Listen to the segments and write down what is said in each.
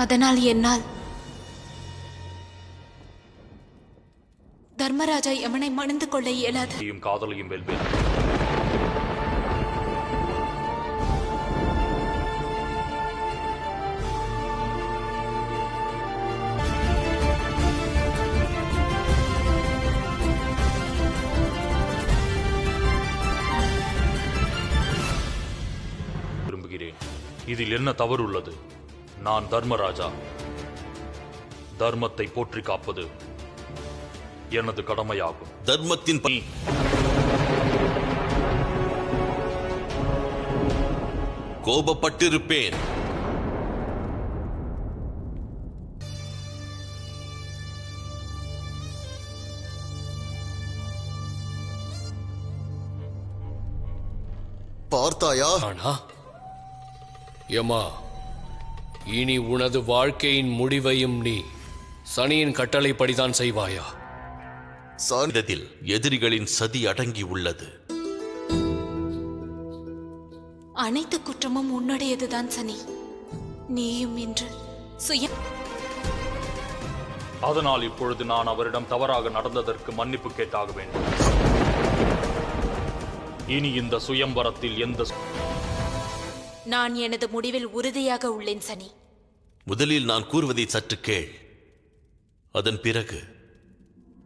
அதனால் என்னால் தர்மராஜா யமனை மணந்து கொள்ள இயலாது. காதலையும் வெல்வேன். விரும்புகிறேன். இதில் என்ன தவறு உள்ளது? நான் தர்மராஜா. தர்மத்தை போற்றி காப்பது எனது கடமையாகும். தர்மத்தின் கோபப்பட்டிருப்பேன். பார்த்தாயா? யமா, இனி உனது வாழ்க்கையின் முடிவையும் நீ சனியின் கட்டளைப்படிதான் செய்வாயா? சார்ந்ததில் எதிரிகளின் சதி அடங்கி உள்ளது. அனைத்து குற்றமும் உன்னுடையதுதான் சனி. நீயும் இன்று அதனால் இப்பொழுது நான் அவரிடம் தவறாக நடந்ததற்கு மன்னிப்பு கேட்டாக வேண்டும். இனி இந்த சுயம்பரத்தில் நான் எனது முடிவில் உறுதியாக உள்ளேன் சனி. முதலில் நான் கூறுவதை சற்று கேள். அதன் பிறகு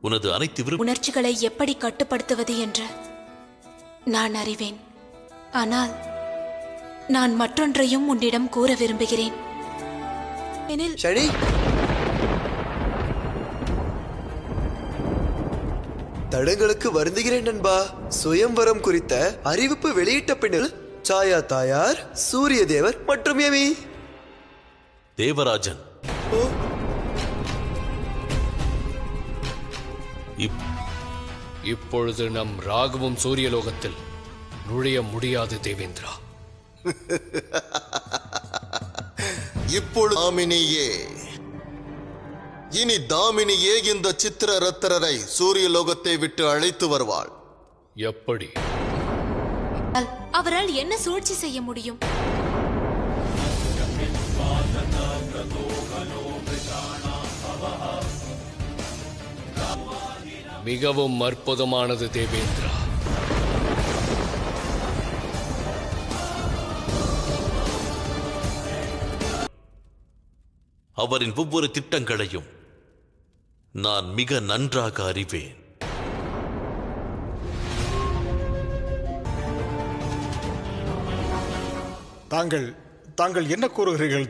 உனது அனைத்து உணர்ச்சிகளை எப்படி கட்டுப்படுத்துவது என்று நான் அறிவேன். ஆனால் நான் மற்றொன்றையும் உன்னிடம் கூற விரும்புகிறேன். சரி, தடங்களுக்கு வருந்துகிறேன் நண்பா. சுயம்வரம் குறித்த அறிவிப்பு வெளியிட்ட பின்னர் சாயா தாயார், சூரிய தேவர் மற்றும் யமி தேவராஜன் இப்பொழுது நம் ராகுவும் சூரியலோகத்தில் நுழைய முடியாது தேவேந்திரா. இப்பொழுது தாமினியே, இனி தாமினியே இந்த சித்திர ரத்தரரை சூரியலோகத்தை விட்டு அழைத்து வருவாள். எப்படி? அவரால் என்ன சூழ்ச்சி செய்ய முடியும்? மிகவும் அற்புதமானது தேவேந்திரா. அவரின் ஒவ்வொரு திட்டங்களையும் நான் மிக நன்றாக அறிவேன். தாங்கள் என்ன கூறுகிறீர்கள்